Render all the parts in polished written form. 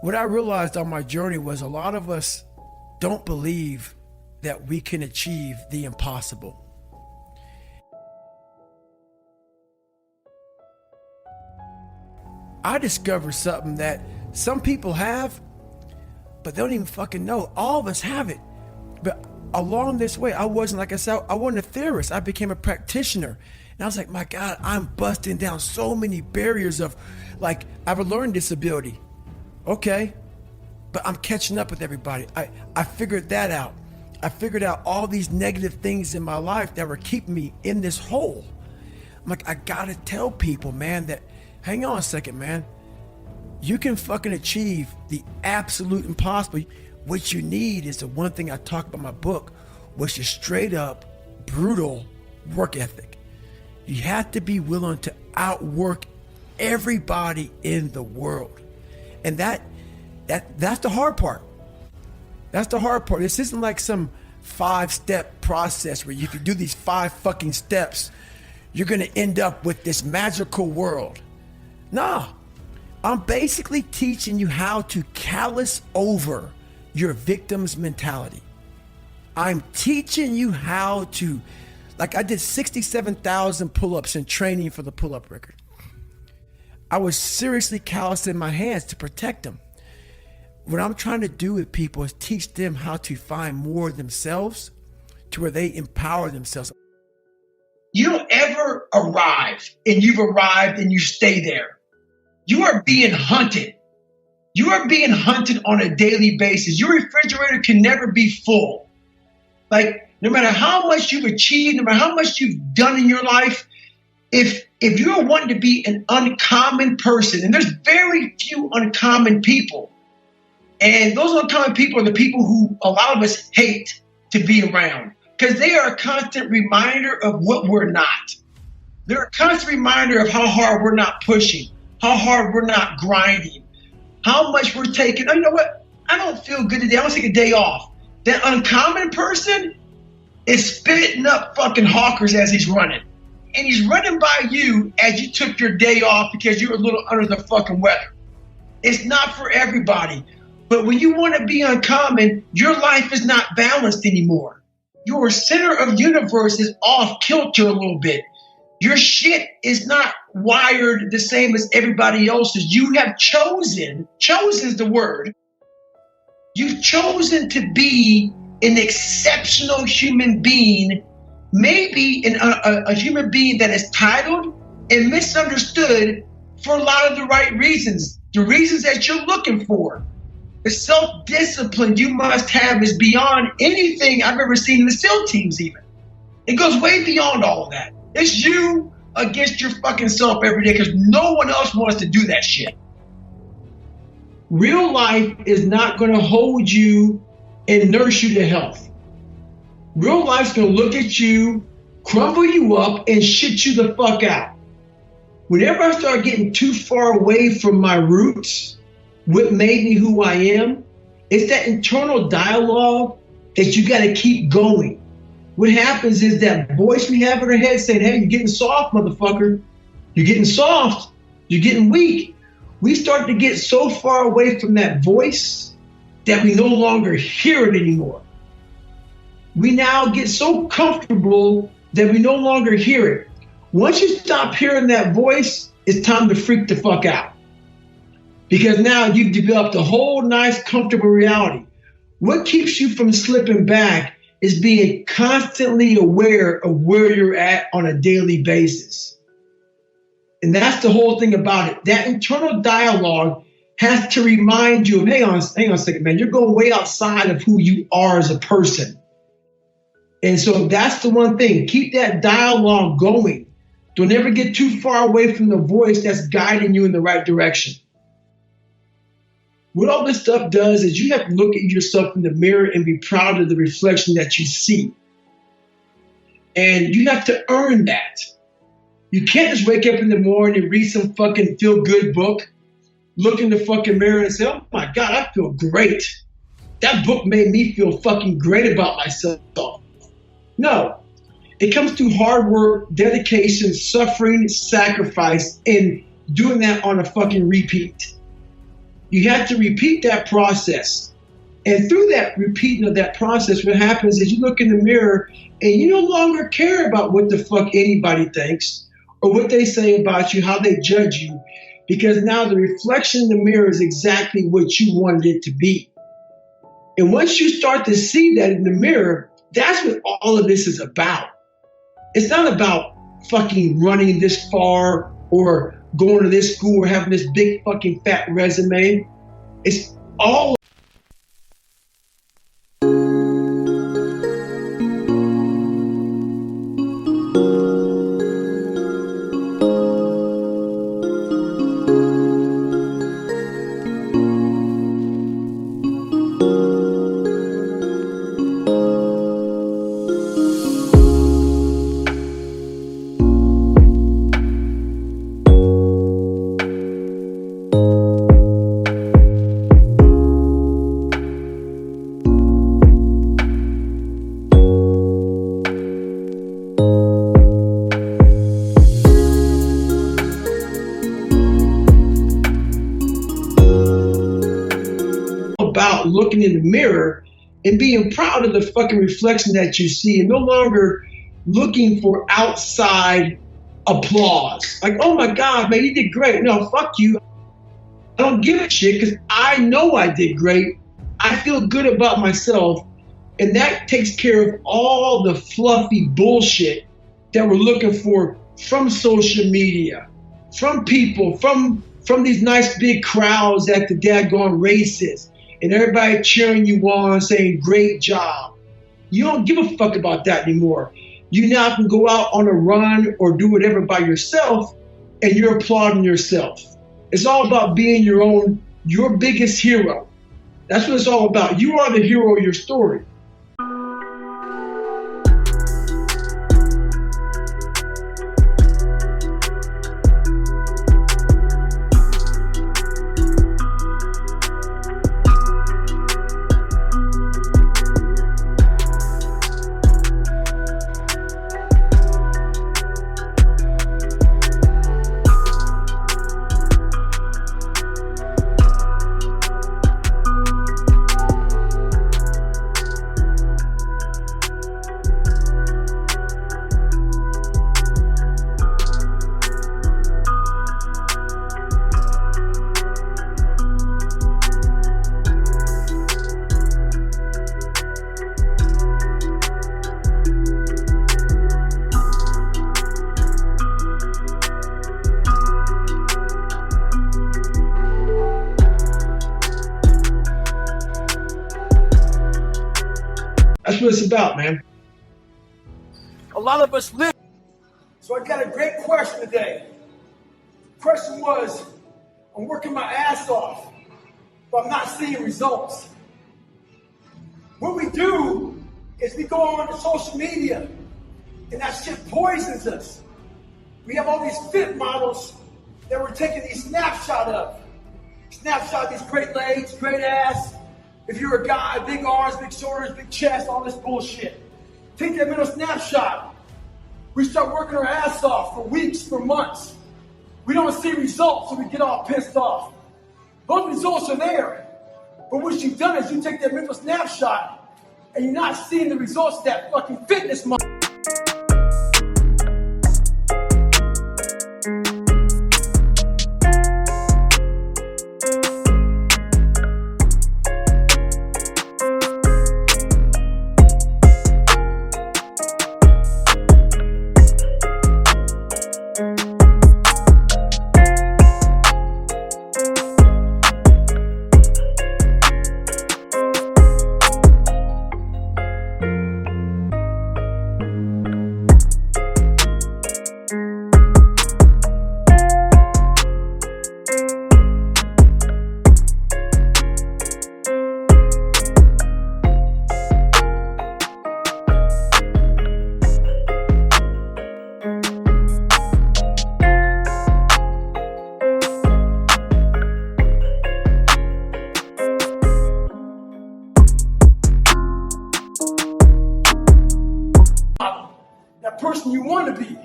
What I realized on my journey was a lot of us don't believe that we can achieve the impossible. I discovered something that some people have, but they don't even fucking know. All of us have it. But along this way, I wasn't, like I said, I wasn't a theorist. I became a practitioner. And I was like, my God, I'm busting down so many barriers of, like, I have a learning disability. Okay, but I'm catching up with everybody. I figured that out. I figured out all these negative things in my life that were keeping me in this hole. I'm like, I gotta tell people, man, that, hang on a second, man. You can fucking achieve the absolute impossible. What you need is the one thing I talk about in my book, which is straight up brutal work ethic. You have to be willing to outwork everybody in the world. And that's the hard part. That's the hard part. This isn't like some 5-step process where you can do these 5 fucking steps. You're gonna end up with this magical world. Nah, I'm basically teaching you how to callous over your victim's mentality. I'm teaching you how to, like I did 67,000 pull-ups in training for the pull-up record. I was seriously callousing my hands to protect them. What I'm trying to do with people is teach them how to find more of themselves to where they empower themselves. You don't ever arrive and you've arrived and you stay there. You are being hunted. You are being hunted on a daily basis. Your refrigerator can never be full. Like, no matter how much you've achieved, no matter how much you've done in your life, if you're wanting to be an uncommon person, and there's very few uncommon people, and those uncommon people are the people who a lot of us hate to be around because they are a constant reminder of what we're not. They're a constant reminder of how hard we're not pushing, how hard we're not grinding, how much we're taking. Oh, you know what? I don't feel good today. I want to take a day off. That uncommon person is spitting up fucking hawkers as he's running. And he's running by you as you took your day off because you were a little under the fucking weather. It's not for everybody. But when you want to be uncommon, your life is not balanced anymore. Your center of universe is off kilter a little bit. Your shit is not wired the same as everybody else's. You have chosen is the word. You've chosen to be an exceptional human being, maybe a human being that is titled and misunderstood for a lot of the right reasons, the reasons that you're looking for. The self-discipline you must have is beyond anything I've ever seen in the SEAL teams even. It goes way beyond all of that. It's you against your fucking self every day because no one else wants to do that shit. Real life is not going to hold you and nurse you to health. Real life's going to look at you, crumble you up, and shit you the fuck out. Whenever I start getting too far away from my roots, what made me who I am, it's that internal dialogue that you got to keep going. What happens is that voice we have in our head saying, hey, you're getting soft, motherfucker. You're getting soft. You're getting weak. We start to get so far away from that voice that we no longer hear it anymore. We now get so comfortable that we no longer hear it. Once you stop hearing that voice, it's time to freak the fuck out. Because now you've developed a whole nice, comfortable reality. What keeps you from slipping back is being constantly aware of where you're at on a daily basis. And that's the whole thing about it. That internal dialogue has to remind you of, hang on a second, man, you're going way outside of who you are as a person. And so that's the one thing. Keep that dialogue going. Don't ever get too far away from the voice that's guiding you in the right direction. What all this stuff does is you have to look at yourself in the mirror and be proud of the reflection that you see. And you have to earn that. You can't just wake up in the morning and read some fucking feel-good book, look in the fucking mirror and say, oh my God, I feel great. That book made me feel fucking great about myself. No, it comes through hard work, dedication, suffering, sacrifice, and doing that on a fucking repeat. You have to repeat that process. And through that repeating of that process, what happens is you look in the mirror and you no longer care about what the fuck anybody thinks or what they say about you, how they judge you, because now the reflection in the mirror is exactly what you wanted it to be. And once you start to see that in the mirror, that's what all of this is about. It's not about fucking running this far or going to this school or having this big fucking fat resume. It's all about looking in the mirror and being proud of the fucking reflection that you see and no longer looking for outside applause. Like, oh my God, man, you did great. No, fuck you. I don't give a shit because I know I did great. I feel good about myself. And that takes care of all the fluffy bullshit that we're looking for from social media, from people, from these nice big crowds at the daggone races. And everybody cheering you on, saying, great job. You don't give a fuck about that anymore. You now can go out on a run or do whatever by yourself, and you're applauding yourself. It's all about being your biggest hero. That's what it's all about. You are the hero of your story. That's what it's about, man. A lot of us live. So I got a great question today. The question was, I'm working my ass off, but I'm not seeing results. What we do is we go on to social media, and that shit poisons us. We have all these fit models that we're taking these snapshots of. Snapshot these great legs, great ass. If you're a guy, big arms, big shoulders, big chest, all this bullshit. Take that mental snapshot. We start working our ass off for weeks, for months. We don't see results, so we get all pissed off. Those results are there. But what you've done is you take that mental snapshot and you're not seeing the results of that fucking fitness model. Person you want to be.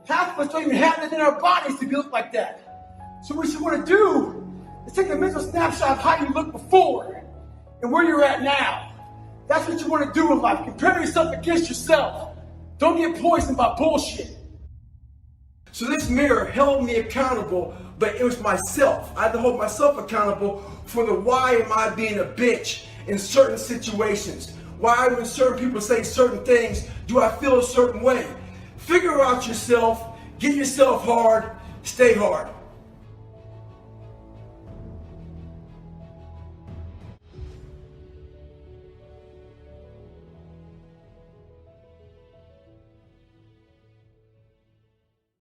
Half of us don't even have it in our bodies to look like that. So what you want to do It's taking a mental snapshot of how you looked before and where you're at now. That's what you want to do in life. Compare yourself against yourself. Don't get poisoned by bullshit. So this mirror held me accountable, but it was myself. I had to hold myself accountable for the why am I being a bitch in certain situations. Why when certain people say certain things, do I feel a certain way? Figure out yourself, get yourself hard, stay hard.